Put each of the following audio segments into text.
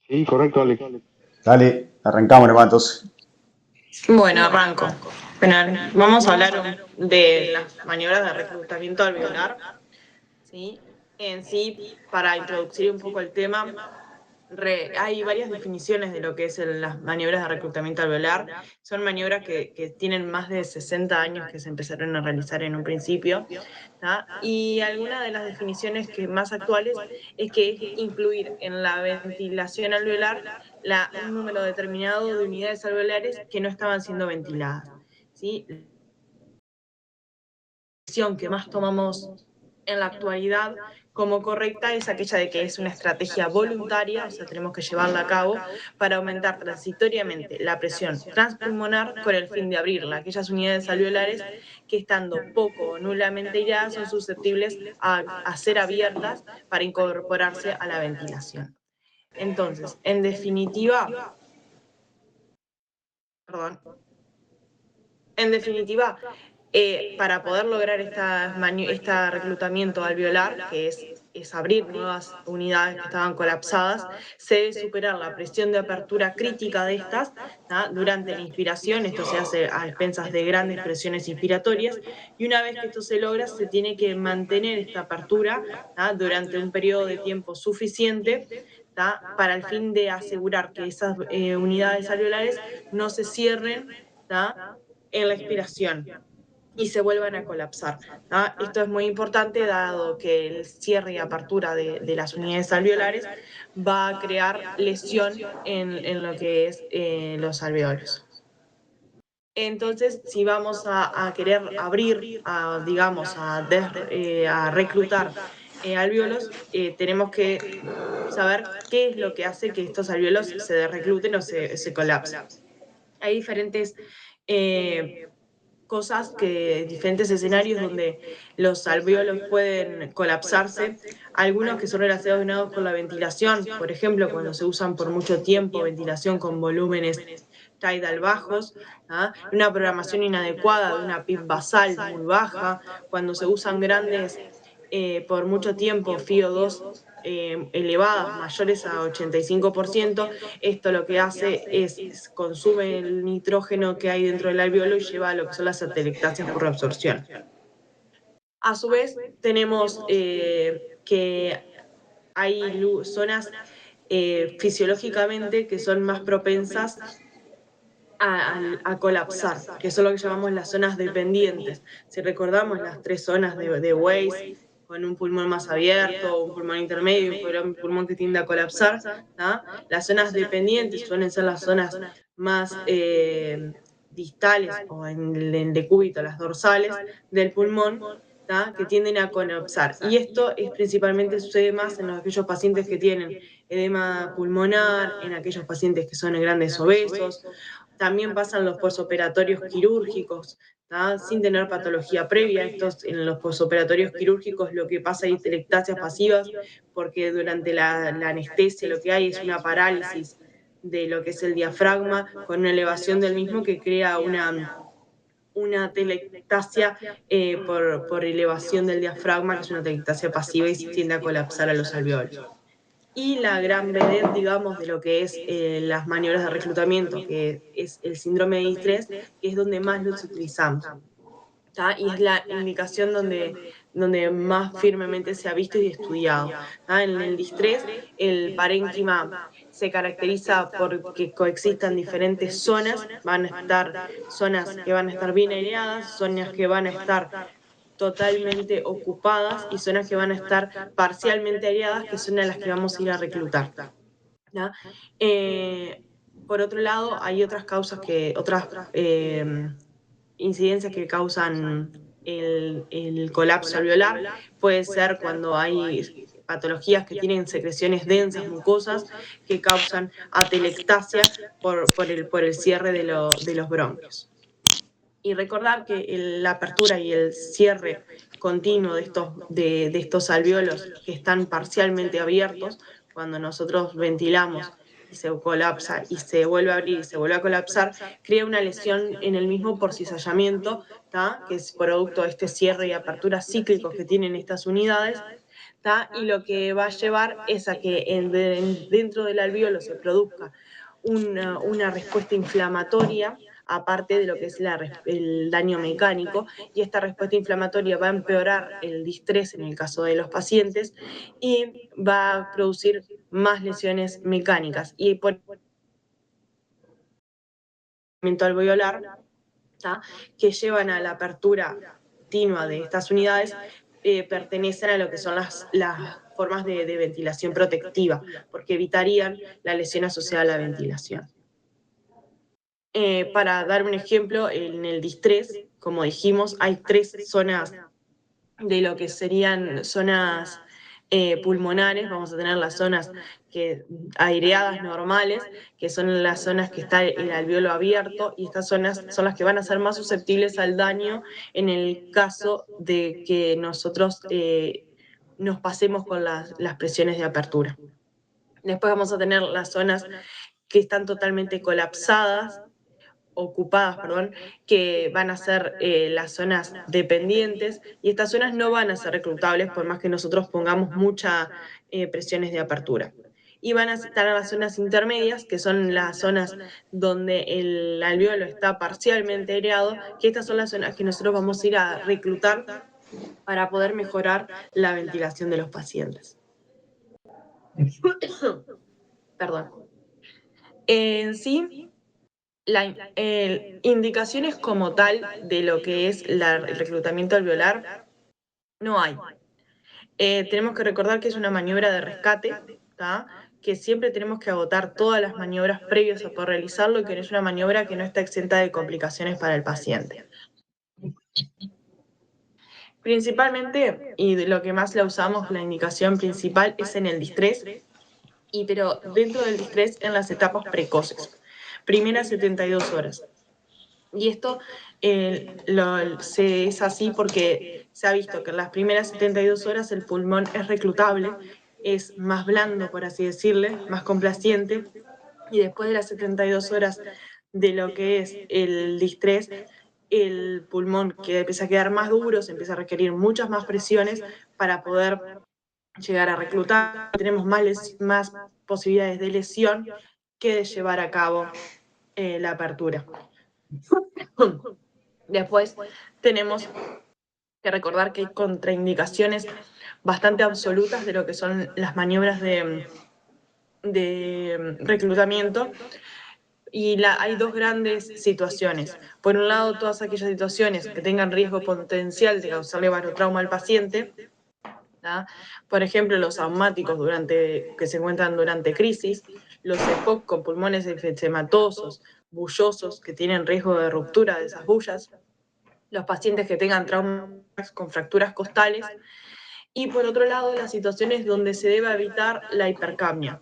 Sí, correcto, Alex. Dale, arrancamos nomás entonces. Bueno, arranco. Bueno, vamos a hablar de las maniobras de reclutamiento alveolar, ¿sí? En sí, para introducir un poco el tema, hay varias definiciones de lo que es las maniobras de reclutamiento alveolar. Son maniobras que tienen más de 60 años que se empezaron a realizar en un principio, ¿tá? Y algunas de las definiciones que más actuales es que es incluir en la ventilación alveolar un número determinado de unidades alveolares que no estaban siendo ventiladas, ¿sí? La decisión que más tomamos en la actualidad como correcta es aquella de que es una estrategia voluntaria, o sea, tenemos que llevarla a cabo para aumentar transitoriamente la presión transpulmonar con el fin de abrirla. Aquellas unidades alveolares que estando poco o nulamente aireadas son susceptibles a ser abiertas para incorporarse a la ventilación. Entonces, en definitiva, perdón, en definitiva, para poder lograr este reclutamiento alveolar, que es abrir nuevas unidades que estaban colapsadas, se debe superar la presión de apertura crítica de estas, ¿tá? Durante la inspiración. Esto se hace a expensas de grandes presiones inspiratorias, y una vez que esto se logra, se tiene que mantener esta apertura, ¿tá? Durante un periodo de tiempo suficiente, ¿tá? Para el fin de asegurar que esas unidades alveolares no se cierren, ¿tá? En la expiración y se vuelvan a colapsar, ¿no? Esto es muy importante dado que el cierre y apertura de las unidades alveolares va a crear lesión en lo que es los alveolos. Entonces, si vamos a querer abrir, digamos, a reclutar alveolos, tenemos que saber qué es lo que hace que estos alveolos se recluten o se colapsen. Hay diferentes cosas, diferentes escenarios donde los alvéolos pueden colapsarse, algunos que son relacionados con la ventilación, por ejemplo, cuando se usan por mucho tiempo ventilación con volúmenes tidal bajos, ¿ah? Una programación inadecuada de una PIB basal muy baja, cuando se usan grandes por mucho tiempo FiO2 elevadas, mayores a 85%, esto lo que hace es consume el nitrógeno que hay dentro del alveolo y lleva a lo que son las atelectasias por reabsorción. A su vez, tenemos que hay zonas fisiológicamente que son más propensas a colapsar, que son lo que llamamos las zonas dependientes. Si recordamos las tres zonas de Weiss, con un pulmón más abierto, un pulmón intermedio y un pulmón que tiende a colapsar, ¿tá? Las zonas dependientes suelen ser las zonas más distales o en el decúbito, las dorsales del pulmón, ¿tá? Que tienden a colapsar. Y esto principalmente sucede más en aquellos pacientes que tienen edema pulmonar, en aquellos pacientes que son grandes obesos. También pasan los posoperatorios quirúrgicos, ¿tá? Sin tener patología previa. En los posoperatorios quirúrgicos lo que pasa es atelectasias pasivas, porque durante la anestesia lo que hay es una parálisis de lo que es el diafragma, con una elevación del mismo que crea una atelectasia por elevación del diafragma, que es una atelectasia pasiva y se tiende a colapsar a los alveolos. Y la gran vedette, digamos, de lo que es las maniobras de reclutamiento, que es el síndrome de distrés, que es donde más los utilizamos, ¿tá? Y es la indicación donde más firmemente se ha visto y estudiado, ¿tá? En el distrés, el parénquima se caracteriza porque coexistan diferentes zonas, van a estar zonas que van a estar bien aireadas, zonas que van a estar totalmente ocupadas y zonas que van a estar parcialmente aireadas, que son a las que vamos a ir a reclutar, ¿ya? Por otro lado, hay otras causas otras incidencias que causan el colapso alveolar. Puede ser cuando hay patologías que tienen secreciones densas, mucosas, que causan atelectasia por el cierre de los bronquios. Y recordar que la apertura y el cierre continuo de estos alveolos que están parcialmente abiertos, cuando nosotros ventilamos y se colapsa y se vuelve a abrir y se vuelve a colapsar, crea una lesión en el mismo por cizallamiento, ¿tá? Que es producto de este cierre y apertura cíclicos que tienen estas unidades, ¿tá? Y lo que va a llevar es a que dentro del alvéolo se produzca una respuesta inflamatoria, aparte de lo que es el daño mecánico, y esta respuesta inflamatoria va a empeorar el distrés en el caso de los pacientes y va a producir más lesiones mecánicas. Y por alveolar, ¿tá? Que llevan a la apertura continua de estas unidades, pertenecen a lo que son las formas de ventilación protectiva, porque evitarían la lesión asociada a la ventilación. Para dar un ejemplo, en el distrés, como dijimos, hay 3 zonas de lo que serían zonas pulmonares. Vamos a tener las zonas aireadas normales, que son las zonas que está el alvéolo abierto, y estas zonas son las que van a ser más susceptibles al daño en el caso de que nosotros nos pasemos con las presiones de apertura. Después vamos a tener las zonas que están totalmente ocupadas, que van a ser las zonas dependientes, y estas zonas no van a ser reclutables por más que nosotros pongamos muchas presiones de apertura. Y van a estar las zonas intermedias, que son las zonas donde el alvéolo está parcialmente aireado, que estas son las zonas que nosotros vamos a ir a reclutar para poder mejorar la ventilación de los pacientes. Perdón. En sí, indicaciones como tal de lo que es el reclutamiento alveolar no hay. Tenemos que recordar que es una maniobra de rescate, ¿tá? Que siempre tenemos que agotar todas las maniobras previas a poder realizarlo, y que es una maniobra que no está exenta de complicaciones para el paciente. Principalmente, y de lo que más la usamos, la indicación principal es en el distrés, pero dentro del distrés en las etapas precoces, primeras 72 horas. Y esto es así porque se ha visto que en las primeras 72 horas el pulmón es reclutable, es más blando, por así decirle, más complaciente, y después de las 72 horas de lo que es el distrés, el pulmón empieza a quedar más duro, se empieza a requerir muchas más presiones para poder llegar a reclutar. Tenemos más posibilidades de lesión que de llevar a cabo la apertura. Después tenemos que recordar que hay contraindicaciones bastante absolutas de lo que son las maniobras de reclutamiento, y hay 2 grandes situaciones. Por un lado, todas aquellas situaciones que tengan riesgo potencial de causarle barotrauma al paciente, ¿tá? Por ejemplo, los asmáticos que se encuentran durante crisis, los EPOC con pulmones enfisемatosos, bullosos, que tienen riesgo de ruptura de esas bullas, los pacientes que tengan traumas con fracturas costales, y por otro lado, las situaciones donde se debe evitar la hipercapnia.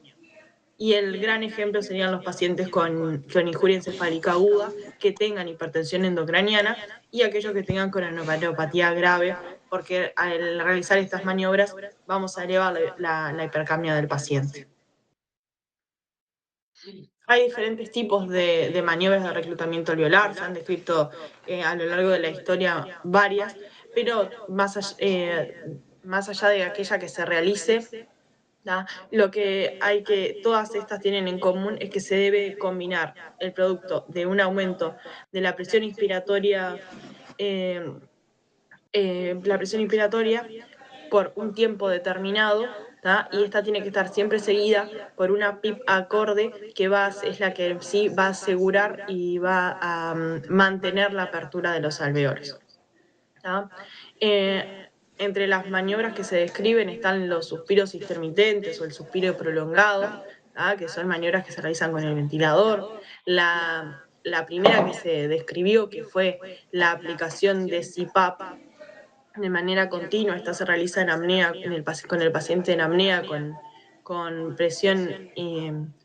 Y el gran ejemplo serían los pacientes con injuria encefálica aguda, que tengan hipertensión endocraniana, y aquellos que tengan coronariopatía grave, porque al realizar estas maniobras vamos a elevar la hipercapnia del paciente. Hay diferentes tipos de maniobras de reclutamiento alveolar, se han descrito a lo largo de la historia varias, pero más allá de aquella que se realice, ¿tá? Todas estas tienen en común es que se debe combinar el producto de un aumento de la presión inspiratoria, por un tiempo determinado, ¿tá? Y esta tiene que estar siempre seguida por una PIP acorde, que es la que sí va a asegurar y va a mantener la apertura de los alvéolos, ¿tá? Entre las maniobras que se describen están los suspiros intermitentes o el suspiro prolongado, ¿tá? Que son maniobras que se realizan con el ventilador. La primera que se describió, que fue la aplicación de CPAP de manera continua, esta se realiza en apnea, con el paciente en apnea, con presión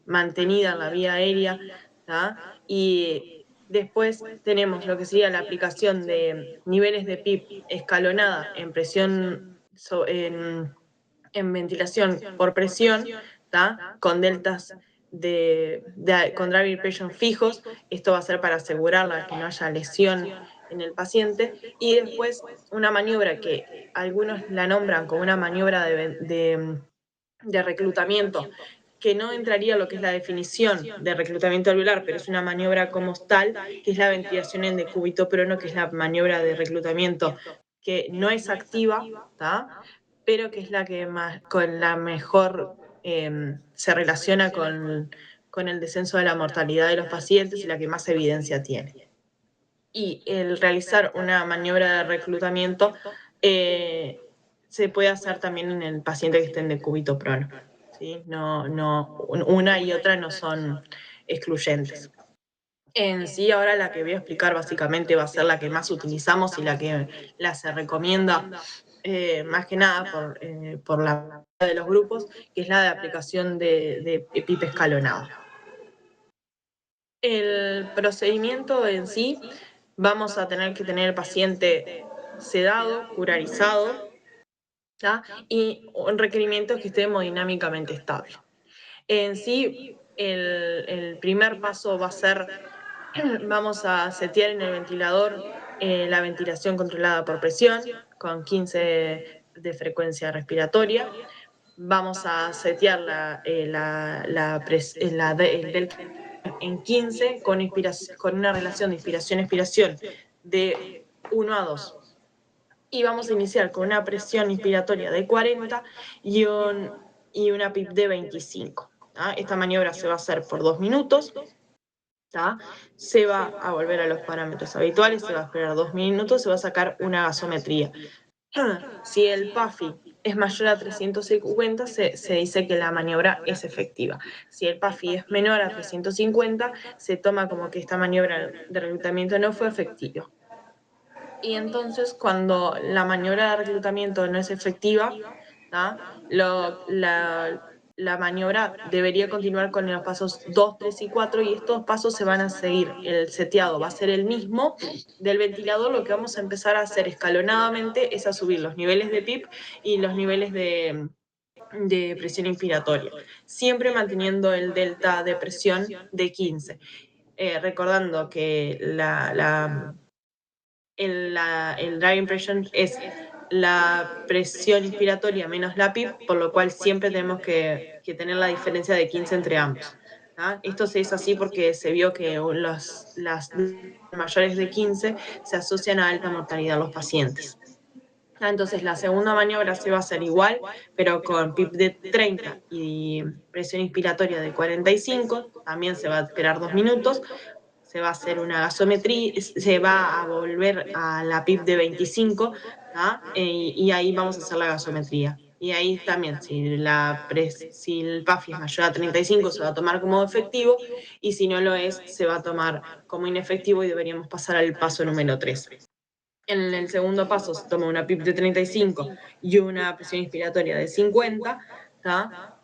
mantenida en la vía aérea, ¿tá? Y después tenemos lo que sería la aplicación de niveles de PIP escalonada en presión, en ventilación por presión, ¿tá? Con deltas con driver pressure fijos. Esto va a ser para asegurar que no haya lesión en el paciente, y después una maniobra que algunos la nombran como una maniobra de reclutamiento, que no entraría a lo que es la definición de reclutamiento alveolar, pero es una maniobra como tal, que es la ventilación en decúbito prono, que es la maniobra de reclutamiento que no es activa, ¿tá? Pero que es la que más, con la mejor se relaciona con el descenso de la mortalidad de los pacientes y la que más evidencia tiene. Y el realizar una maniobra de reclutamiento se puede hacer también en el paciente que esté en decúbito prono. ¿Sí? Una y otra no son excluyentes. En sí, ahora la que voy a explicar básicamente va a ser la que más utilizamos y la se recomienda más que nada por la de los grupos, que es la de aplicación de PIP escalonado. El procedimiento en sí, vamos a tener que tener el paciente sedado, curarizado, ¿tá? Y requerimientos que esté hemodinámicamente estable. En sí, el primer paso va a ser, vamos a setear en el ventilador la ventilación controlada por presión con 15 de frecuencia respiratoria. Vamos a setear el delta en 15 con una relación de inspiración-expiración de 1 a 2. Y vamos a iniciar con una presión inspiratoria de 40 y una PIP de 25. ¿tá? Esta maniobra se va a hacer por 2 minutos. ¿tá? Se va a volver a los parámetros habituales, se va a esperar 2 minutos, se va a sacar una gasometría. Si el PAFI es mayor a 350, se dice que la maniobra es efectiva. Si el PAFI es menor a 350, se toma como que esta maniobra de reclutamiento no fue efectiva. Y entonces, cuando la maniobra de reclutamiento no es efectiva, la maniobra debería continuar con los pasos 2, 3 y 4, y estos pasos se van a seguir. El seteado va a ser el mismo del ventilador. Lo que vamos a empezar a hacer escalonadamente es a subir los niveles de PIP y los niveles de presión inspiratoria, siempre manteniendo el delta de presión de 15. Recordando que el driving pressure es la presión inspiratoria menos la PIP, por lo cual siempre tenemos que tener la diferencia de 15 entre ambos. ¿tá? Esto se hizo así porque se vio que las mayores de 15 se asocian a alta mortalidad en los pacientes. Entonces la segunda maniobra se va a hacer igual, pero con PIP de 30 y presión inspiratoria de 45, también se va a esperar 2 minutos, se va a hacer una gasometría, se va a volver a la PIP de 25, y ahí vamos a hacer la gasometría. Y ahí también, si el PAFI es mayor a 35, se va a tomar como efectivo, y si no lo es, se va a tomar como inefectivo y deberíamos pasar al paso número 3. En el segundo paso se toma una PIP de 35 y una presión inspiratoria de 50,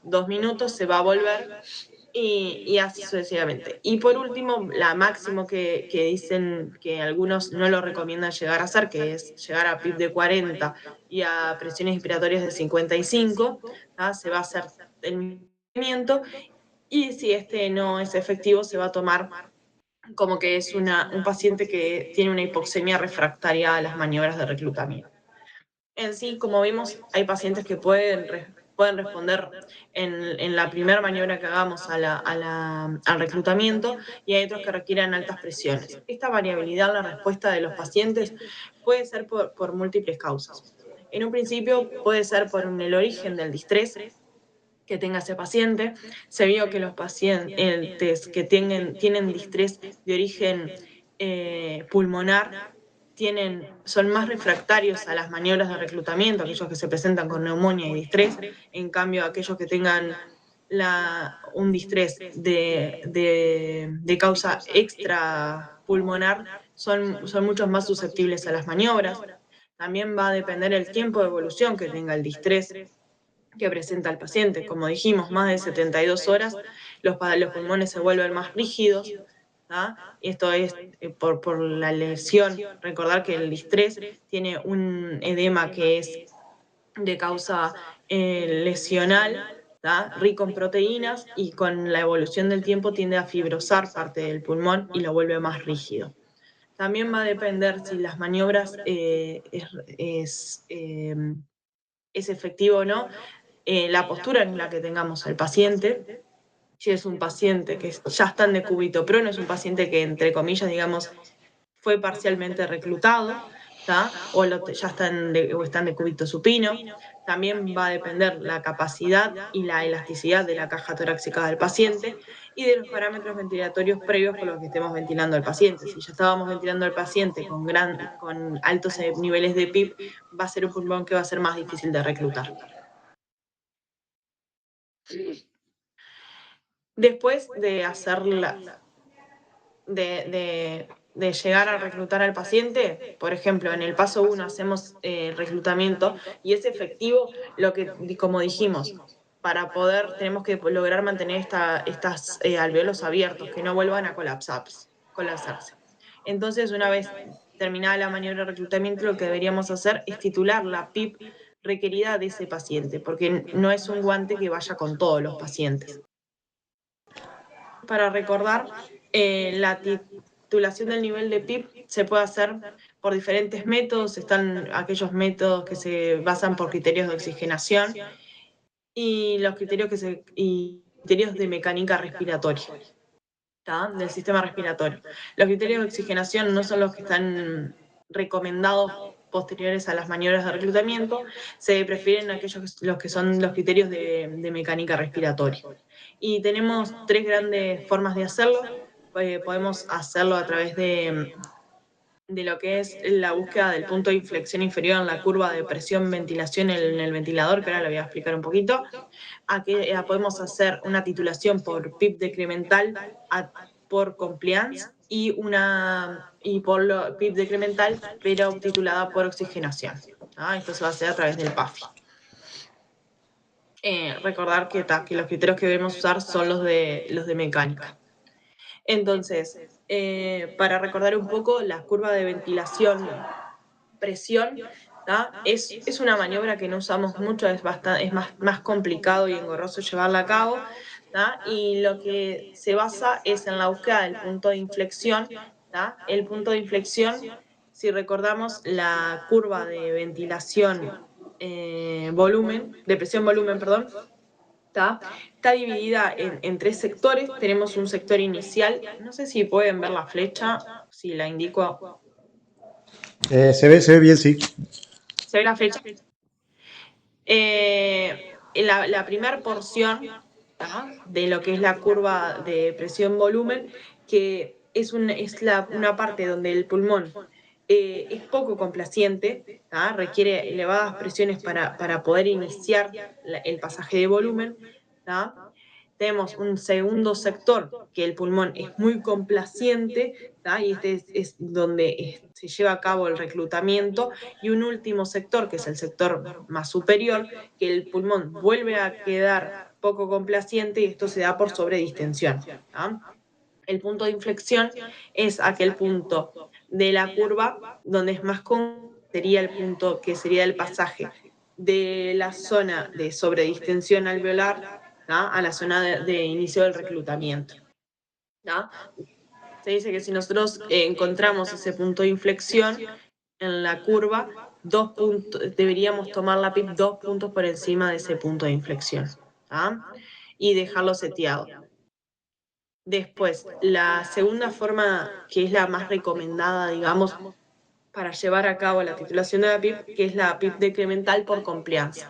2 minutos, se va a volver y así sucesivamente. Y por último, la máximo que dicen que algunos no lo recomiendan llegar a hacer, que es llegar a PIP de 40 y a presiones inspiratorias de 55, se va a hacer el movimiento, y si este no es efectivo, se va a tomar como que es un paciente que tiene una hipoxemia refractaria a las maniobras de reclutamiento. En sí, como vimos, hay pacientes que pueden responder en la primera maniobra que hagamos al reclutamiento, y hay otros que requieren altas presiones. Esta variabilidad en la respuesta de los pacientes puede ser por múltiples causas. En un principio puede ser por el origen del distrés que tenga ese paciente. Se vio que los pacientes que tienen distrés de origen pulmonar son más refractarios a las maniobras de reclutamiento, aquellos que se presentan con neumonía y distrés. En cambio, aquellos que tengan un distrés de causa extrapulmonar son mucho más susceptibles a las maniobras. También va a depender el tiempo de evolución que tenga el distrés que presenta el paciente. Como dijimos, más de 72 horas, los pulmones se vuelven más rígidos. Y esto es por la lesión. Recordar que el distrés tiene un edema que es de causa lesional, rico en proteínas, y con la evolución del tiempo tiende a fibrosar parte del pulmón y lo vuelve más rígido. también va a depender si las maniobras es efectivo o no, la postura en la que tengamos al paciente. Si es un paciente que ya está en decúbito, pero no es un paciente que, entre comillas, digamos, fue parcialmente reclutado, ¿tá? Ya está en decúbito supino. También va a depender la capacidad y la elasticidad de la caja torácica del paciente y de los parámetros ventilatorios previos con los que estemos ventilando al paciente. Si ya estábamos ventilando al paciente con altos niveles de PIB, va a ser un pulmón que va a ser más difícil de reclutar. Después de de llegar a reclutar al paciente, por ejemplo, en el paso 1 hacemos el reclutamiento y es efectivo como dijimos, tenemos que lograr mantener estas alveolos abiertos, que no vuelvan a colapsarse. Entonces, una vez terminada la maniobra de reclutamiento, lo que deberíamos hacer es titular la PIP requerida de ese paciente, porque no es un guante que vaya con todos los pacientes. Para recordar, la titulación del nivel de PIP se puede hacer por diferentes métodos. Están aquellos métodos que se basan por criterios de oxigenación y los criterios de mecánica respiratoria, ¿tá? Del sistema respiratorio. Los criterios de oxigenación no son los que están recomendados posteriores a las maniobras de reclutamiento, se prefieren los que son los criterios de mecánica respiratoria. Y tenemos 3 grandes formas de hacerlo. Podemos hacerlo a través de lo que es la búsqueda del punto de inflexión inferior en la curva de presión-ventilación en el ventilador, que ahora lo voy a explicar un poquito. Podemos hacer una titulación por PIP decremental por compliance y por PIP decremental, pero titulada por oxigenación. Esto se va a hacer a través del PAFI. Recordar que los criterios que debemos usar son los de mecánica. Entonces, para recordar un poco, la curva de ventilación-presión es una maniobra que no usamos mucho, es más complicado y engorroso llevarla a cabo, y lo que se basa es en la búsqueda del punto de inflexión. El punto de inflexión, si recordamos la curva de ventilación de presión-volumen, perdón, está dividida en 3 sectores. Tenemos un sector inicial, no sé si pueden ver la flecha, si la indico. Se ve bien, sí. ¿Se ve la flecha? La primera porción de lo que es la curva de presión-volumen, que es una parte donde el pulmón es poco complaciente, requiere elevadas presiones para poder iniciar el pasaje de volumen. Tenemos un segundo sector, que el pulmón es muy complaciente, y este es donde se lleva a cabo el reclutamiento, y un último sector, que es el sector más superior, que el pulmón vuelve a quedar poco complaciente y esto se da por sobredistensión. El punto de inflexión es aquel punto de la curva donde es más sería el punto que sería el pasaje de la zona de sobredistensión alveolar a la zona de inicio del reclutamiento. Se dice que si nosotros encontramos ese punto de inflexión en la curva, deberíamos tomar la PIP 2 puntos por encima de ese punto de inflexión y dejarlo seteado. Después, la segunda forma, que es la más recomendada, digamos, para llevar a cabo la titulación de la PIP, que es la PIP decremental por compliance.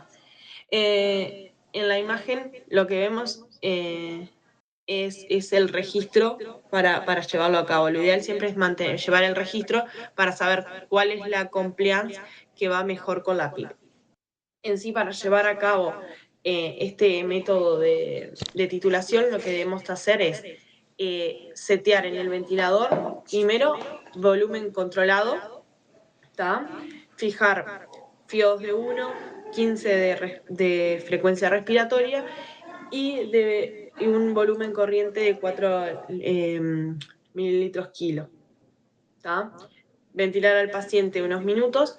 En la imagen lo que vemos es el registro para llevarlo a cabo. Lo ideal siempre es llevar el registro para saber cuál es la compliance que va mejor con la PIP. En sí, para llevar a cabo este método de titulación, lo que debemos hacer es setear en el ventilador, primero, volumen controlado, fijar FIOs de 1, 15 de frecuencia respiratoria y un volumen corriente de 4 mililitros kilo. Ventilar al paciente unos minutos,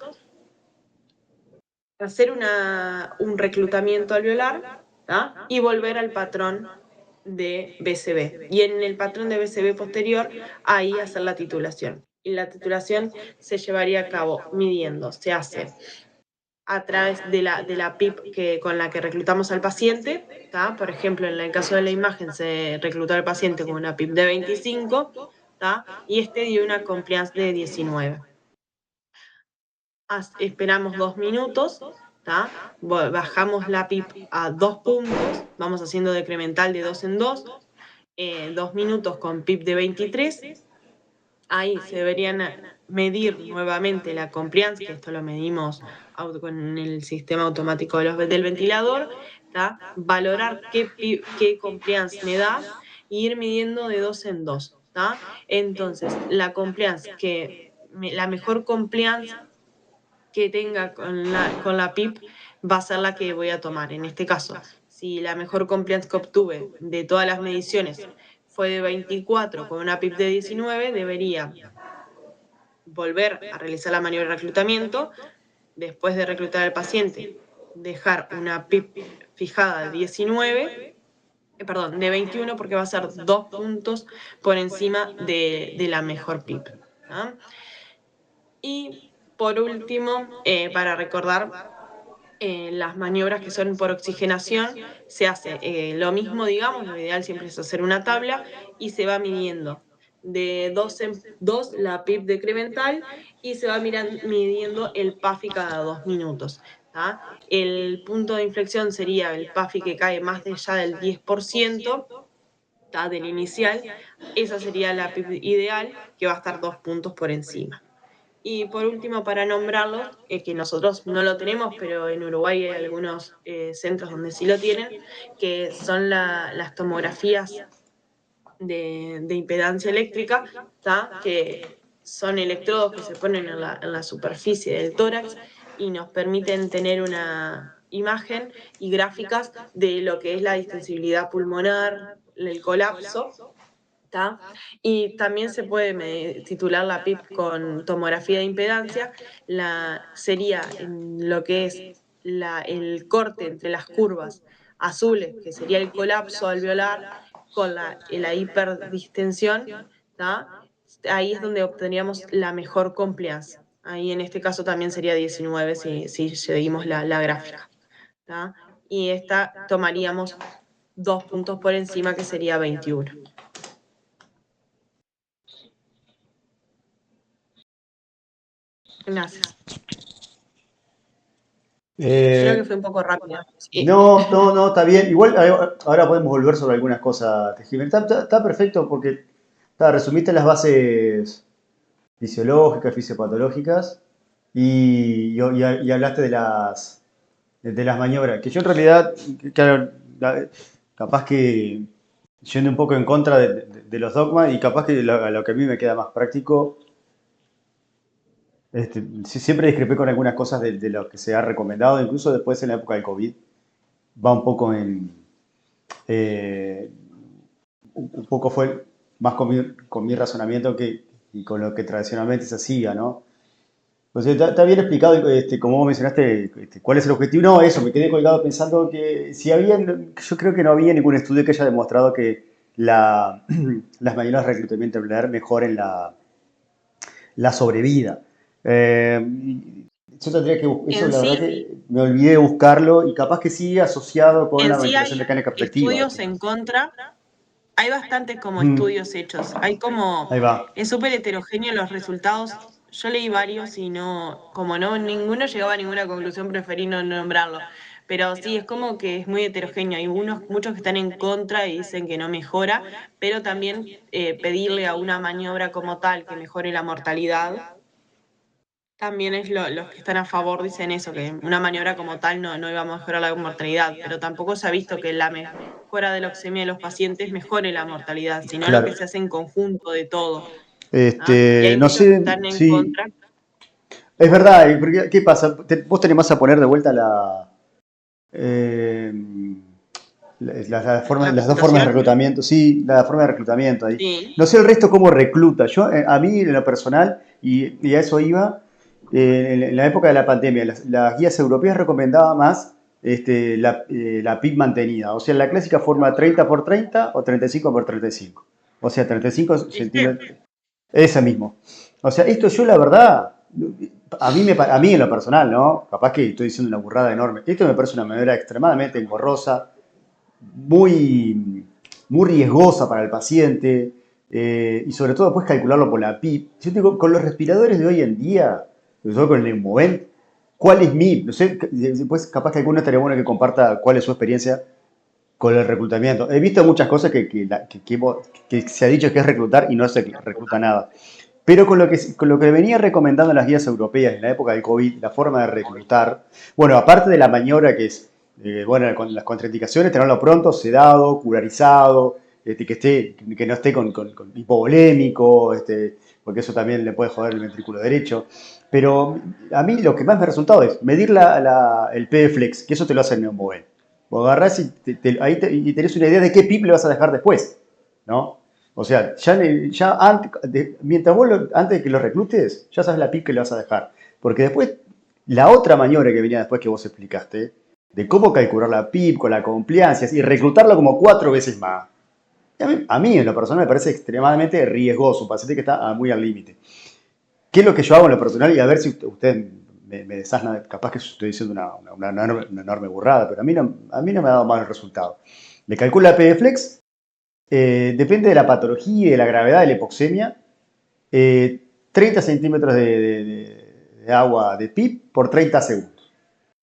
hacer un reclutamiento alveolar y volver al patrón de BCB. Y en el patrón de BCB posterior, ahí hacer la titulación. Y la titulación se llevaría a cabo midiendo, se hace a través de la PIP con la que reclutamos al paciente, ¿tá? Por ejemplo, en el caso de la imagen se reclutó al paciente con una PIP de 25, ¿tá? Y este dio una compliance de 19. Esperamos 2 minutos, ¿tá? Bajamos la PIP a 2 puntos, vamos haciendo decremental de 2 en 2, 2 minutos con PIP de 23. Ahí se deberían medir nuevamente la compliance, que esto lo medimos con el sistema automático del ventilador, ¿tá? Valorar qué compliance me da e ir midiendo de 2 en 2, ¿tá? Entonces, la compliance la mejor compliance que tenga con la PIP va a ser la que voy a tomar. En este caso, si la mejor compliance que obtuve de todas las mediciones fue de 24 con una PIP de 19, debería volver a realizar la maniobra de reclutamiento, después de reclutar al paciente, dejar una PIP fijada de 19, perdón, de 21 porque va a ser 2 puntos por encima de la mejor PIP. ¿Ah? Y por último, para recordar, las maniobras que son por oxigenación, se hace lo mismo, digamos, lo ideal siempre es hacer una tabla y se va midiendo de 2 en 2 la PIP decremental y se va midiendo el PAFI cada 2 minutos. ¿Tá? El punto de inflexión sería el PAFI que cae más allá del 10%, ¿tá? Del inicial. Esa sería la PIP ideal, que va a estar 2 puntos por encima. Y por último, para nombrarlos, que nosotros no lo tenemos, pero en Uruguay hay algunos centros donde sí lo tienen, que son las tomografías de impedancia eléctrica, ¿tá? Que son electrodos que se ponen en la superficie del tórax y nos permiten tener una imagen y gráficas de lo que es la distensibilidad pulmonar, el colapso. ¿Tá? Y también se puede titular la PIP con tomografía de impedancia, sería en lo que es el corte entre las curvas azules, que sería el colapso alveolar, con la hiperdistensión, ¿tá? Ahí es donde obtendríamos la mejor compliance. Ahí en este caso también sería 19 si seguimos la gráfica. ¿Tá? Y esta tomaríamos 2 puntos por encima, que sería 21. Gracias. Creo que fue un poco rápida. Sí. No, está bien. Igual ahora podemos volver sobre algunas cosas, Tejimen. Está perfecto porque resumiste las bases fisiológicas, fisiopatológicas y hablaste de las maniobras. Que yo en realidad, claro, capaz que yendo un poco en contra de los dogmas y capaz que a lo que a mí me queda más práctico. Siempre discrepé con algunas cosas de lo que se ha recomendado, incluso después en la época del COVID. Va un poco eh, un poco fue más con mi razonamiento y con lo que tradicionalmente se hacía, ¿no? Pues está bien explicado, como vos mencionaste, cuál es el objetivo. No, eso, me quedé colgado pensando que yo creo que no había ningún estudio que haya demostrado que las medidas de reclutamiento emplear mejoren la sobrevida. Yo tendría que, eso En la verdad sí, que me olvidé de buscarlo y capaz que sí asociado con en la sí ventilación hay mecánica preventiva. estudios en contra, hay bastantes como Mm, estudios hechos, hay como, ahí va. es súper heterogéneo los resultados, yo leí varios y como no, ninguno llegaba a ninguna conclusión, preferí no nombrarlo, pero sí, es como que es muy heterogéneo, hay muchos que están en contra y dicen que no mejora, pero también pedirle a una maniobra como tal que mejore la mortalidad. También los que están a favor dicen eso, que una maniobra como tal no iba a mejorar la mortalidad, pero tampoco se ha visto que la mejora de la oxemia de los pacientes mejore la mortalidad, sino lo Claro. que se hace en conjunto de todo. ¿Ah? Y hay No muchos que sé están en si. contra. Es verdad, porque, ¿qué pasa? Vos tenés más a poner de vuelta eh, La las dos formas de situación, reclutamiento. Sí, la forma de reclutamiento ahí. sí. No sé el resto cómo recluta. Yo, a mí, en lo personal, y a eso iba, en la época de la pandemia, las guías europeas recomendaban más la PIC mantenida. O sea, la clásica forma 30x30 o 35x35. O sea, 35 ¿Viste? centímetros. Ese mismo. O sea, esto yo la verdad, a mí en lo personal, ¿no? Capaz que estoy diciendo una burrada enorme. Esto me parece una manera extremadamente engorrosa, muy, muy riesgosa para el paciente, y sobre todo después calcularlo por la PIP. Yo digo, con los respiradores de hoy en día, sobre todo con el Neumovent, ¿cuál es mi? No sé, después capaz que alguno estaría bueno que comparta cuál es su experiencia con el reclutamiento. He visto muchas cosas que se ha dicho que es reclutar y no se recluta nada. Pero con lo que venía recomendando las guías europeas en la época del COVID, la forma de reclutar, bueno, aparte de la maniobra que es, bueno, con las contraindicaciones, tenerlo pronto, sedado, curarizado, que no esté con hipovolémico, porque eso también le puede joder el ventrículo derecho. Pero a mí lo que más me ha resultado es medir el PFlex, que eso te lo hace el Neumoven. Vos agarrás y, y tenés una idea de qué PIP le vas a dejar después, ¿no? O sea, ya mientras antes de que lo reclutes, ya sabes la PIP que le vas a dejar. Porque después, la otra maniobra que venía después que vos explicaste, de cómo calcular la PIP con la compliance y reclutarla como 4 veces más. A mí, en lo personal me parece extremadamente riesgoso, un paciente que está muy al límite. ¿Qué es lo que yo hago en lo personal? Y a ver si usted me desasna, capaz que estoy diciendo una enorme burrada, pero a mí no me ha dado mal el resultado. Le calculo la PDFlex, depende de la patología y de la gravedad de la hipoxemia, 30 centímetros de agua de PIP por 30 segundos.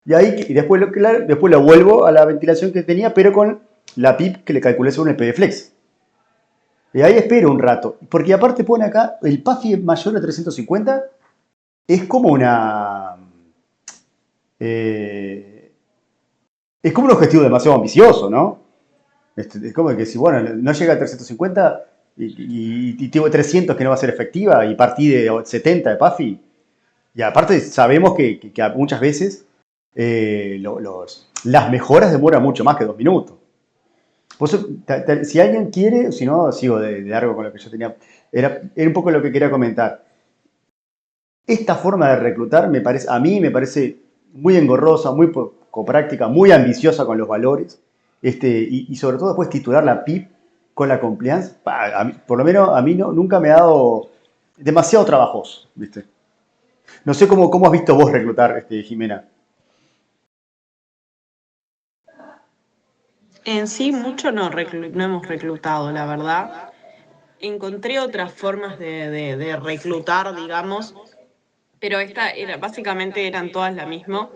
Y después lo vuelvo a la ventilación que tenía, pero con la PIP que le calculé según el PDFlex. Y ahí espero un rato, porque aparte pone acá el PAFI mayor de 350, es como eh, es como un objetivo demasiado ambicioso, ¿no? Es como que si, bueno, no llega a 350 y tengo 300 que no va a ser efectiva y partí de 70 de PAFI. Y aparte sabemos que muchas veces las mejoras demoran mucho más que 2 minutos. Por eso, si alguien quiere, si no, sigo de largo con lo que yo tenía. Era un poco lo que quería comentar. Esta forma de reclutar a mí me parece muy engorrosa, muy poco práctica, muy ambiciosa con los valores, y sobre todo después titular la PIP con la compliance, por lo menos a mí nunca me ha dado demasiado trabajoso, ¿viste? No sé cómo has visto vos reclutar, Jimena. En sí, mucho no hemos reclutado, la verdad. Encontré otras formas de reclutar, digamos, pero básicamente eran todas la misma.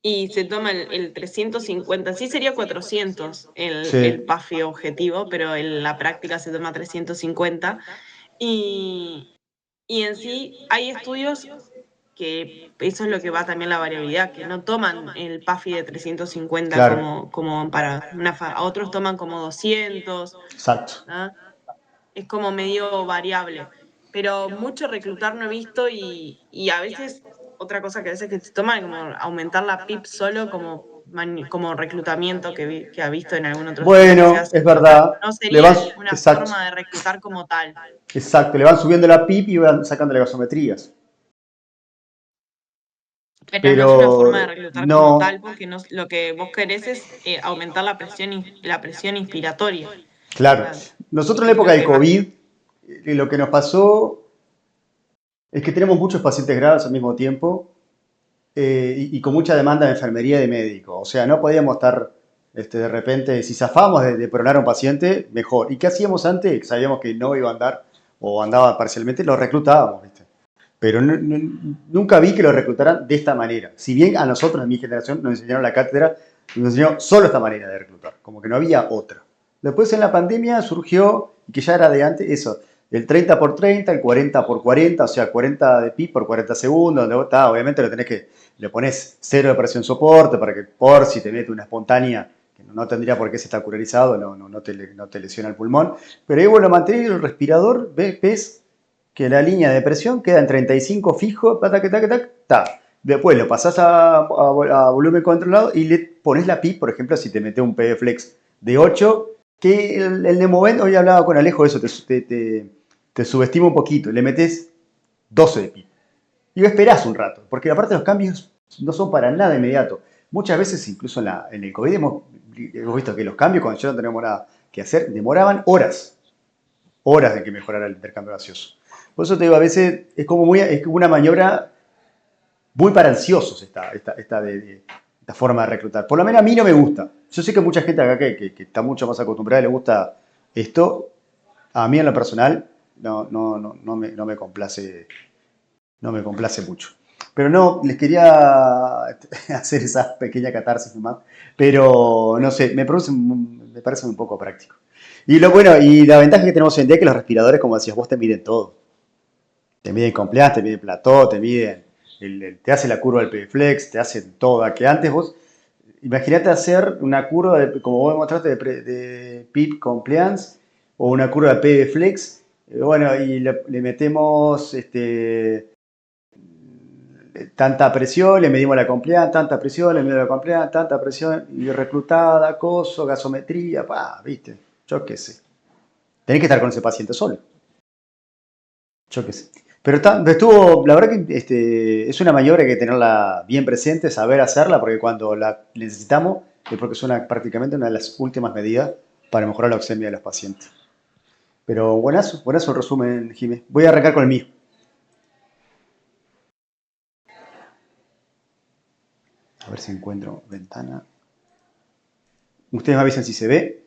Y se toma el 350, sí sería 400 el Sí, PAFI objetivo, pero en la práctica se toma 350. Y, y en sí hay estudios que eso es lo que va también la variabilidad, que no toman el PAFI de 350 claro, como para otros toman como 200, exacto. ¿ah? Es como medio variable. Pero mucho reclutar no he visto y a veces, otra cosa que a veces que se toma es como aumentar la PIP solo como reclutamiento que ha visto en algún otro estudio que se Bueno, hace, es pero verdad. no Le van, sería una exacto, forma de reclutar como tal. exacto. Le van subiendo la PIP y van sacando las gasometrías. Pero no es una forma de Pero reclutar como tal, no, porque no, lo que vos querés es aumentar la presión inspiratoria. O claro. sea, Nosotros en la es época lo de que más. COVID, lo que nos pasó es que tenemos muchos pacientes graves al mismo tiempo, y con mucha demanda de enfermería y de médico. O sea, no podíamos estar de repente, si zafábamos de pronar a un paciente, mejor. ¿Y qué hacíamos antes? Sabíamos que no iba a andar o andaba parcialmente, lo reclutábamos, ¿viste? Pero nunca vi que lo reclutaran de esta manera. Si bien a nosotros, en mi generación, nos enseñaron la cátedra, nos enseñó solo esta manera de reclutar, como que no había otra. Después en la pandemia surgió, y que ya era de antes, eso, el 30 por 30, el 40 por 40, o sea, 40 de pi por 40 segundos, donde obviamente le pones cero de presión soporte para que por si te mete una espontánea, que no tendría por qué ser estar no te lesiona el pulmón. Pero ahí, bueno, mantener el respirador, ves que la línea de presión queda en 35 fijo, tac, tac, tac, tac, ta. Después lo pasás a volumen controlado y le pones la PIP, por ejemplo, si te metes un PD Flex de 8, que el Nemovent, hoy hablaba con Alejo de eso, te subestima un poquito, le metes 12 de PIP. Y esperás un rato, porque aparte los cambios no son para nada inmediatos. Muchas veces, incluso en el COVID, hemos visto que los cambios, cuando ya no tenemos nada que hacer, demoraban horas de que mejorara el intercambio gaseoso. Por eso te digo, a veces es como es como una maniobra muy para ansiosos esta forma de reclutar. Por lo menos a mí no me gusta. Yo sé que mucha gente acá que está mucho más acostumbrada y le gusta esto. A mí en lo personal no me complace, no me complace mucho. Pero no, les quería hacer esa pequeña catarsis nomás. Pero no sé, me parece un poco práctico. Y lo bueno, y la ventaja que tenemos hoy en día es que los respiradores, como decías vos, te miden todo. Te miden compliance, te miden plató, te miden, te hace la curva del PFlex, te hacen todo. Que antes vos, imagínate hacer una curva, como vos mostraste, de PIP compliance o una curva de PFlex. Bueno, y le metemos tanta presión, le medimos la compliance, tanta presión, le medimos la compliance, tanta presión, y reclutada, acoso, gasometría, viste, yo qué sé. Tenés que estar con ese paciente solo. Yo qué sé. Pero estuvo, la verdad que es una maniobra que hay que tenerla bien presente, saber hacerla, porque cuando la necesitamos es porque es prácticamente una de las últimas medidas para mejorar la oxemia de los pacientes. Pero buenazo el resumen, Jiménez. Voy a arrancar con el mío. A ver si encuentro ventana. Ustedes me avisan si se ve.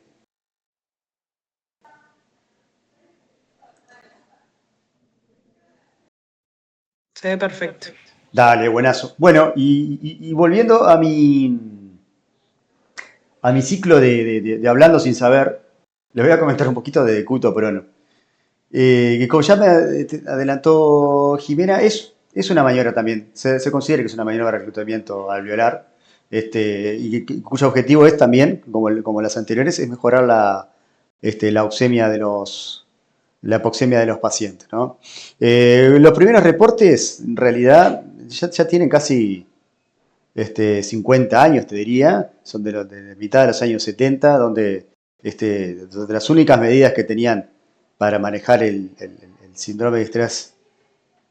Se ve perfecto. Dale, buenazo. Bueno, y volviendo a mi ciclo de hablando sin saber, les voy a comentar un poquito de Cuto Prono. Que como ya me adelantó Jimena, es una maniobra también. Se considera que es una maniobra de reclutamiento alveolar, cuyo objetivo es también, como las anteriores, es mejorar la oxemia la hipoxemia de los pacientes, ¿no? Los primeros reportes, en realidad, ya tienen casi 50 años, te diría, son de mitad de los años 70, donde las únicas medidas que tenían para manejar el síndrome de estrés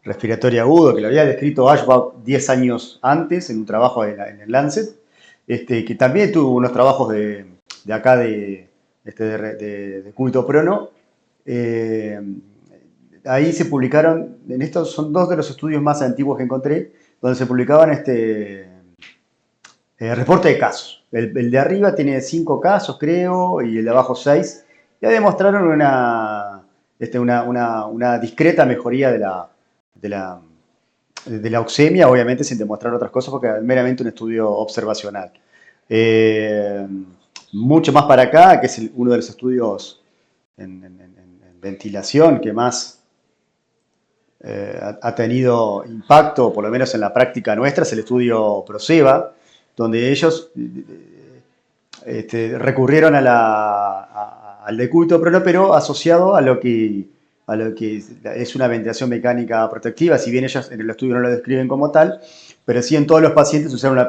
respiratorio agudo, que lo había descrito Ashbaugh 10 años antes en un trabajo en el Lancet, que también tuvo unos trabajos de acá de Cúbito Prono. Eh, Ahí se publicaron, en estos son dos de los estudios más antiguos que encontré, donde se publicaban reporte de casos. El de arriba tiene 5 casos, creo, y el de abajo 6. Ya demostraron una discreta mejoría de la, de la oxemia, obviamente sin demostrar otras cosas, porque es meramente un estudio observacional. Eh, Mucho más para acá, que es uno de los estudios en ventilación que más ha tenido impacto, por lo menos en la práctica nuestra, es el estudio ProSeba, donde ellos recurrieron al decúbito prono, pero asociado a lo que es una ventilación mecánica protectiva, si bien ellos en el estudio no lo describen como tal, pero sí en todos los pacientes usaron una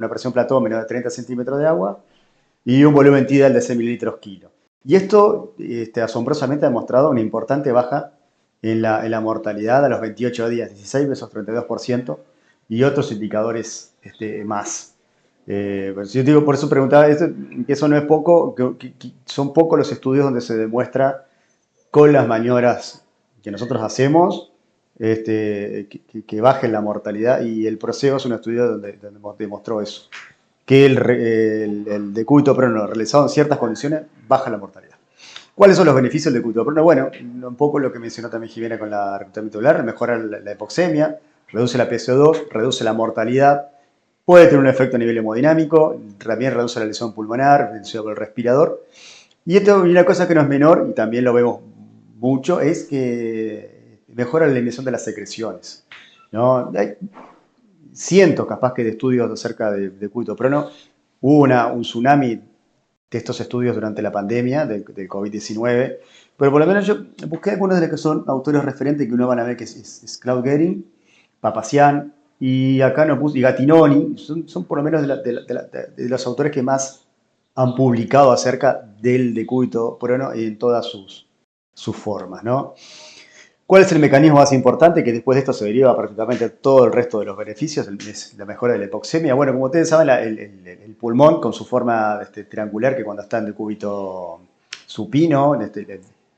presión plató menor de 30 centímetros de agua y un volumen tidal de 6 mililitros kilo. Y esto asombrosamente ha demostrado una importante baja en la mortalidad a los 28 días, 16 versus 32%, y otros indicadores más. Pues yo digo, por eso preguntaba esto, que eso no es poco, que son pocos los estudios donde se demuestra con las maniobras que nosotros hacemos que bajen la mortalidad, y el ProSeba es un estudio donde demostró eso, que el decúbito prono realizado en ciertas condiciones baja la mortalidad. ¿Cuáles son los beneficios del decúbito prono? Bueno, un poco lo que mencionó también Jimena con la reclutamiento ocular, mejora la hipoxemia, reduce la PCO2, reduce la mortalidad, puede tener un efecto a nivel hemodinámico, también reduce la lesión pulmonar, inducida por el respirador. Y una cosa que no es menor, y también lo vemos mucho, es que mejora la eliminación de las secreciones, ¿no? Hay cientos, capaz que, de estudios acerca de Cuito Prono. Hubo un tsunami de estos estudios durante la pandemia del COVID-19, pero por lo menos yo busqué algunos de los que son autores referentes que uno van a ver que es Claude Gehring, Papazian, y acá nos puso, y Gattinoni, son por lo menos de los autores que más han publicado acerca del decúbito prono en todas sus formas, ¿no? ¿Cuál es el mecanismo más importante? Que después de esto se deriva prácticamente todo el resto de los beneficios, es la mejora de la hipoxemia. Bueno, como ustedes saben, el pulmón con su forma triangular, que cuando está en decúbito supino,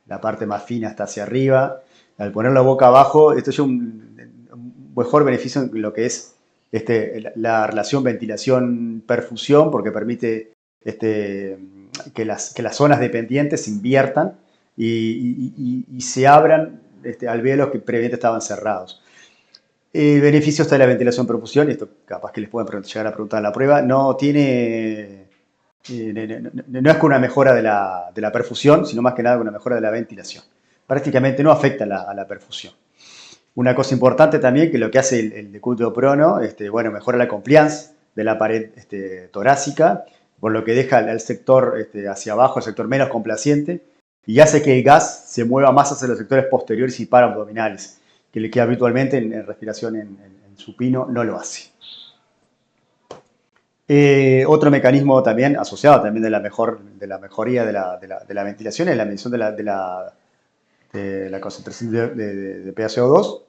la parte más fina está hacia arriba. Al ponerlo boca abajo, esto es un mejor beneficio en lo que es la relación ventilación-perfusión, porque permite que las zonas dependientes se inviertan y se abran alvéolos que previamente estaban cerrados. El beneficio está de la ventilación-perfusión, y esto capaz que les pueden llegar a preguntar en la prueba, no tiene... no es con una mejora de la perfusión, sino más que nada con una mejora de la ventilación. Prácticamente no afecta a la perfusión. Una cosa importante también, que lo que hace el decúbito prono, bueno, mejora la compliance de la pared torácica, por lo que deja el sector hacia abajo, el sector menos complaciente, y hace que el gas se mueva más hacia los sectores posteriores y paraabdominales, que habitualmente en respiración en supino no lo hace. Otro mecanismo también asociado también de la mejoría de la ventilación es la medición de la concentración de PaCO2,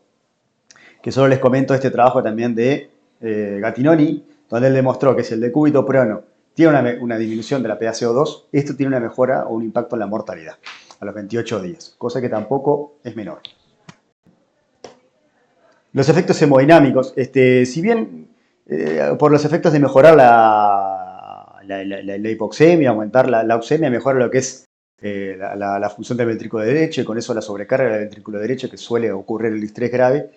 que solo les comento este trabajo también de Gattinoni, donde él demostró que si el decúbito prono tiene una disminución de la PaCO2, esto tiene una mejora o un impacto en la mortalidad a los 28 días, cosa que tampoco es menor. Los efectos hemodinámicos, si bien por los efectos de mejorar la hipoxemia, aumentar la leucemia, mejora lo que es la función del ventrículo derecho, y con eso la sobrecarga del ventrículo derecho, que suele ocurrir en el estrés grave.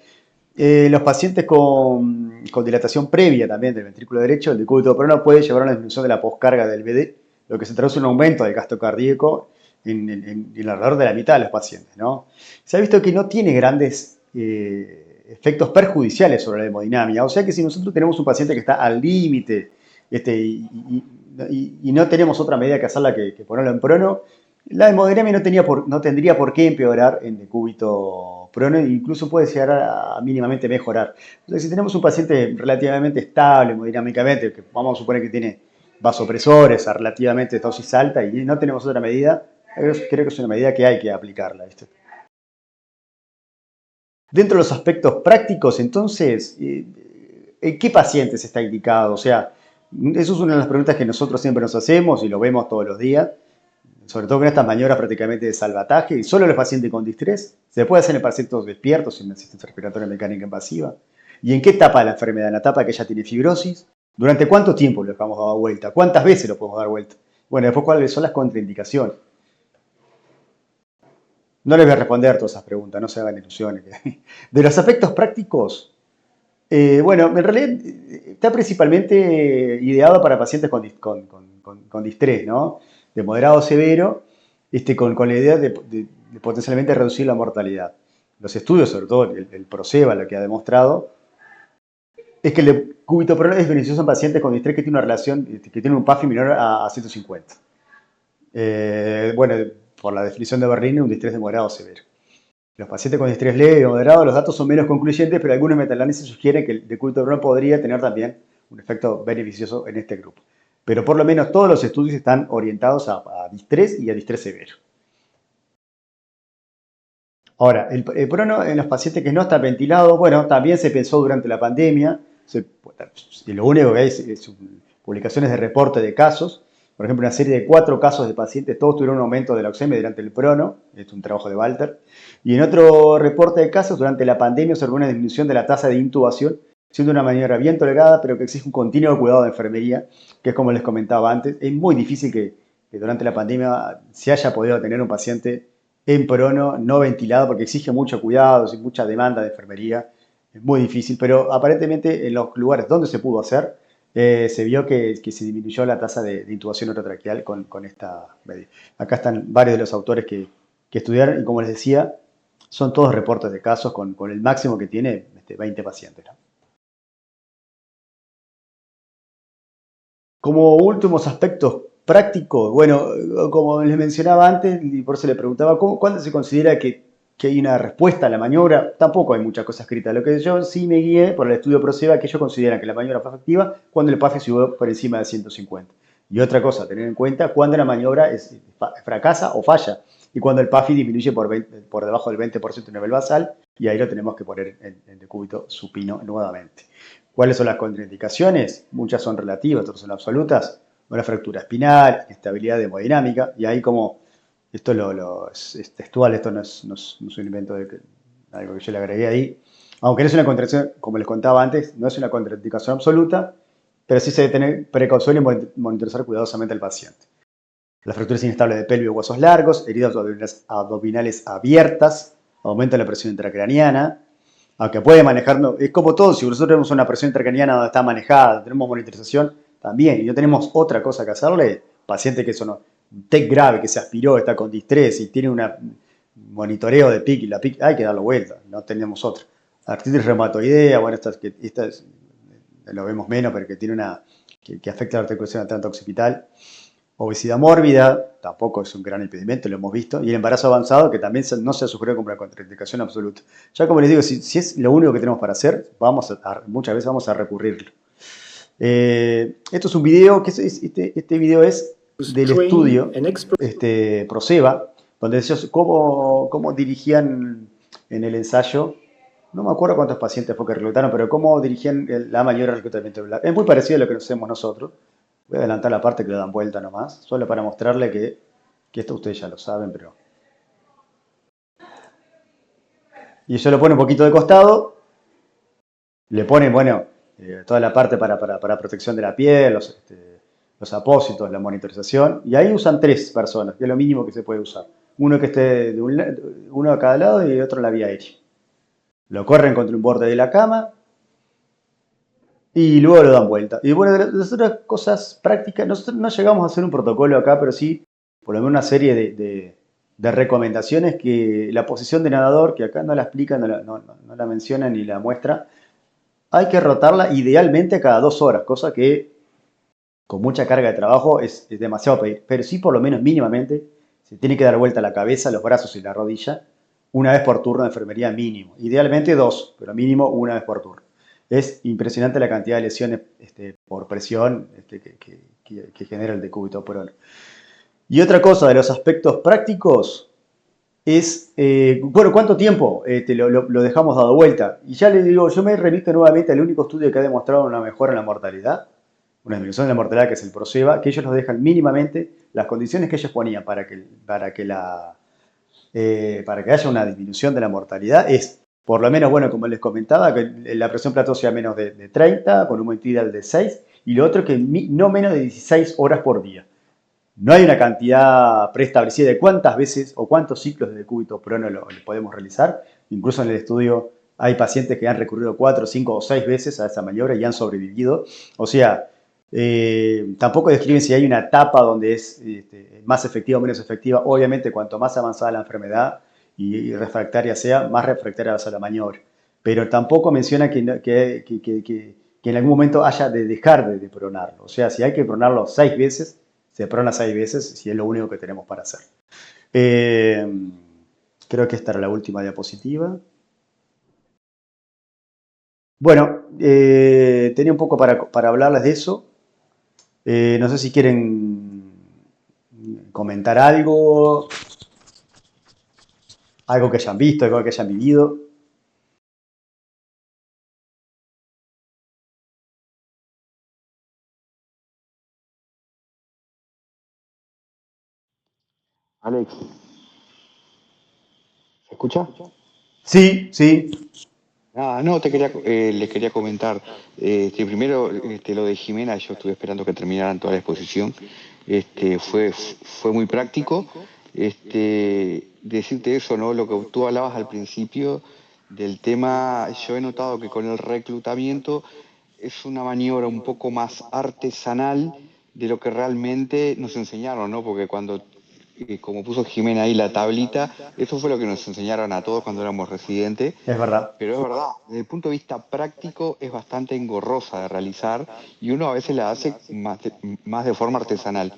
Los pacientes con dilatación previa también del ventrículo derecho, el decúbito prono puede llevar a una disminución de la poscarga del VD, lo que se traduce en un aumento del gasto cardíaco en alrededor de la mitad de los pacientes, ¿no? Se ha visto que no tiene grandes efectos perjudiciales sobre la hemodinamia, o sea que si nosotros tenemos un paciente que está al límite y no tenemos otra medida que hacerla que ponerlo en prono, la hemodinamia no tendría por qué empeorar en decúbito prono, e incluso puede llegar a mínimamente mejorar. Entonces, si tenemos un paciente relativamente estable hemodinámicamente, que vamos a suponer que tiene vasopresores a relativamente dosis alta y no tenemos otra medida, creo que es una medida que hay que aplicarla. Dentro de los aspectos prácticos, entonces, ¿en qué pacientes está indicado? O sea, eso es una de las preguntas que nosotros siempre nos hacemos y lo vemos todos los días, sobre todo con estas maniobras prácticamente de salvataje, y solo los pacientes con distrés. Se puede hacer en pacientes despiertos sin asistencia respiratoria mecánica invasiva. ¿Y en qué etapa de la enfermedad? ¿En la etapa que ya tiene fibrosis? ¿Durante cuánto tiempo lo dejamos dar vuelta? ¿Cuántas veces lo podemos dar vuelta? Bueno, después, ¿cuáles son las contraindicaciones? No les voy a responder todas esas preguntas, no se hagan ilusiones. De los aspectos prácticos, bueno, en realidad está principalmente ideado para pacientes con distrés, ¿no? De moderado a severo, con la idea de potencialmente reducir la mortalidad. Los estudios, sobre todo el PROSEBA, lo que ha demostrado, es que el decúbito prono es beneficioso en pacientes con distrés que tiene una relación, que tiene un PAFI menor a 150. Bueno, por la definición de Berlín, un distrés de moderado a severo. Los pacientes con distrés leve o moderado, los datos son menos concluyentes, pero algunos metaanálisis sugieren que el decúbito prono podría tener también un efecto beneficioso en este grupo. Pero por lo menos todos los estudios están orientados a distrés y a distrés severo. Ahora, el prono en los pacientes que no están ventilados, bueno, también se pensó durante la pandemia, lo único que hay es publicaciones de reporte de casos. Por ejemplo, una serie de 4 casos de pacientes, todos tuvieron un aumento de la leucemia durante el prono, es un trabajo de Walter. Y en otro reporte de casos, durante la pandemia se observó una disminución de la tasa de intubación, siendo una maniobra bien tolerada, pero que exige un continuo cuidado de enfermería, que es como les comentaba antes. Es muy difícil que durante la pandemia se haya podido tener un paciente en prono no ventilado, porque exige mucho cuidado, mucha demanda de enfermería. Es muy difícil, pero aparentemente en los lugares donde se pudo hacer, se vio que se disminuyó la tasa de intubación orotraqueal con esta medida. Acá están varios de los autores que estudiaron, y como les decía, son todos reportes de casos con el máximo que tiene 20 pacientes, ¿no? Como últimos aspectos prácticos, bueno, como les mencionaba antes, y por eso le preguntaba, ¿cuándo se considera que hay una respuesta a la maniobra? Tampoco hay mucha cosa escrita. Lo que yo sí me guié por el estudio PROSEBA, que ellos consideran que la maniobra fue efectiva cuando el PAFI subió por encima de 150. Y otra cosa a tener en cuenta, cuando la maniobra fracasa o falla, y cuando el PAFI disminuye por debajo del 20% del nivel basal, y ahí lo tenemos que poner en decúbito supino nuevamente. ¿Cuáles son las contraindicaciones? Muchas son relativas, otras son absolutas. Una fractura espinal, inestabilidad hemodinámica, y ahí como Esto es textual, esto no es un invento de algo que yo le agregué ahí. Aunque no es una contradicción, como les contaba antes, no es una contraindicación absoluta, pero sí se debe tener precaución y monitorizar cuidadosamente al paciente. Las fracturas inestables de pelvis o huesos largos, heridas abdominales abiertas, aumenta la presión intracraniana, aunque puede manejar, es como todo, si nosotros tenemos una presión intracraniana donde está manejada, tenemos monitorización, también, y no tenemos otra cosa que hacerle, paciente que son un TEC grave, que se aspiró, está con distrés y tiene un monitoreo de PIC, y la PIC hay que darlo vuelta, no tenemos otra. Artritis reumatoidea, bueno, lo vemos menos, pero que tiene que afecta la articulación tanto occipital. Obesidad mórbida, tampoco es un gran impedimento, lo hemos visto. Y el embarazo avanzado, que también no se ha sugerido como una contraindicación absoluta. Ya como les digo, si es lo único que tenemos para hacer, muchas veces vamos a recurrirlo. Esto es un video, este video es del estudio Proseva, donde ellos cómo dirigían en el ensayo, no me acuerdo cuántos pacientes fue que reclutaron, pero cómo dirigían la mayor reclutamiento. Es muy parecido a lo que hacemos nosotros. Voy a adelantar la parte que le dan vuelta nomás, solo para mostrarle que esto ustedes ya lo saben, pero... Y ellos lo ponen un poquito de costado, le ponen, bueno, toda la parte para protección de la piel, los apósitos, la monitorización, y ahí usan 3 personas, que es lo mínimo que se puede usar. Uno que esté uno a cada lado y otro en la vía aérea. Lo corren contra un borde de la cama y luego lo dan vuelta. Y bueno, de las otras cosas prácticas, nosotros no llegamos a hacer un protocolo acá, pero sí, por lo menos una serie de recomendaciones que la posición de nadador, que acá no la explica, no la menciona ni la muestra, hay que rotarla idealmente cada 2 horas, cosa que con mucha carga de trabajo es demasiado pedir, pero sí por lo menos mínimamente se tiene que dar vuelta la cabeza, los brazos y la rodilla una vez por turno de enfermería mínimo. Idealmente 2, pero mínimo una vez por turno. Es impresionante la cantidad de lesiones por presión que genera el decúbito operón. Y otra cosa de los aspectos prácticos es, bueno, ¿cuánto tiempo lo dejamos dado vuelta? Y ya les digo, yo me remito nuevamente al único estudio que ha demostrado una mejora en la mortalidad, una disminución de la mortalidad, que es el Proseva, que ellos los dejan mínimamente las condiciones que ellos ponían para que haya una disminución de la mortalidad es, por lo menos, bueno, como les comentaba, que la presión plató sea menos de 30, con un multidal de 6, y lo otro que no menos de 16 horas por día. No hay una cantidad preestablecida de cuántas veces o cuántos ciclos de decúbito prono lo podemos realizar. Incluso en el estudio hay pacientes que han recurrido 4, 5 o 6 veces a esa maniobra y han sobrevivido. O sea, tampoco describen si hay una etapa donde es más efectiva o menos efectiva. Obviamente, cuanto más avanzada la enfermedad y refractaria sea, más refractaria va a ser la maniobra. Pero tampoco menciona que en algún momento haya de dejar de pronarlo. O sea, si hay que pronarlo 6 veces, se prona 6 veces si es lo único que tenemos para hacer. Creo que esta era la última diapositiva. Bueno, tenía un poco para hablarles de eso. No sé si quieren comentar algo que hayan visto, algo que hayan vivido. Alex, ¿se escucha? Sí, sí. Ah, no, les quería comentar. Primero, lo de Jimena, yo estuve esperando que terminaran toda la exposición. Fue muy práctico. Decirte eso, ¿no? Lo que tú hablabas al principio del tema, yo he notado que con el reclutamiento es una maniobra un poco más artesanal de lo que realmente nos enseñaron, ¿no? Porque como puso Jimena ahí la tablita, eso fue lo que nos enseñaron a todos cuando éramos residentes, Es verdad. pero es verdad, desde el punto de vista práctico es bastante engorrosa de realizar y uno a veces la hace más de forma artesanal.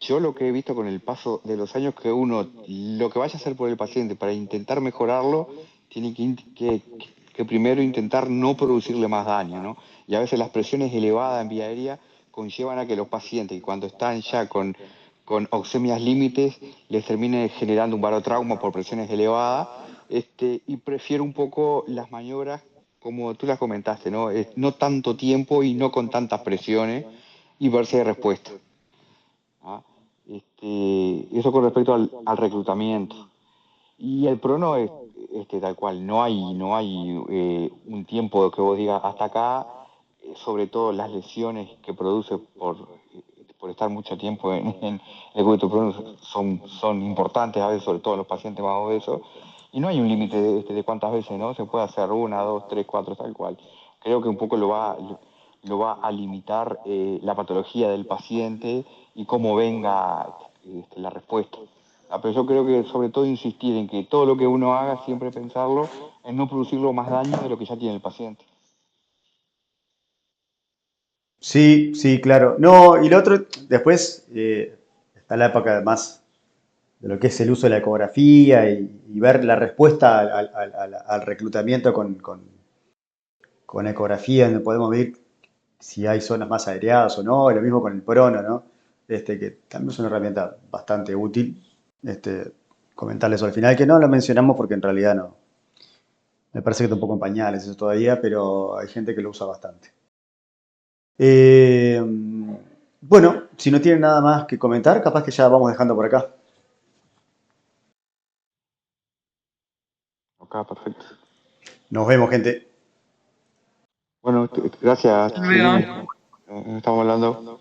Yo lo que he visto con el paso de los años que uno, lo que vaya a hacer por el paciente para intentar mejorarlo, tiene que primero intentar no producirle más daño, ¿no? Y a veces las presiones elevadas en vía aérea conllevan a que los pacientes, cuando están ya con oxemias límites, les termine generando un barotrauma por presiones elevadas, y prefiero un poco las maniobras como tú las comentaste, ¿no? No tanto tiempo y no con tantas presiones y ver si hay respuesta. ¿Ah? Eso con respecto al reclutamiento. Y el prono es tal cual, no hay un tiempo que vos digas hasta acá, sobre todo las lesiones que produce por estar mucho tiempo en el cubito prono son importantes a veces, sobre todo en los pacientes más obesos, y no hay un límite de cuántas veces, ¿no? Se puede hacer una, dos, tres, cuatro, tal cual. Creo que un poco lo va a limitar la patología del paciente y cómo venga la respuesta. Pero yo creo que sobre todo insistir en que todo lo que uno haga, siempre pensarlo en no producirlo más daño de lo que ya tiene el paciente. Sí, sí, claro. No, y lo otro, después está la época más de lo que es el uso de la ecografía y ver la respuesta al reclutamiento con ecografía, donde podemos ver si hay zonas más aireadas o no, y lo mismo con el prono, ¿no? Que también es una herramienta bastante útil. Comentarles al final que no lo mencionamos porque en realidad no. Me parece que está un poco en pañales eso todavía, pero hay gente que lo usa bastante. Eh, bueno, si no tienen nada más que comentar, capaz que ya vamos dejando por acá. Ok, perfecto. Nos vemos, gente. Bueno, gracias, Hasta sí, luego. estamos hablando.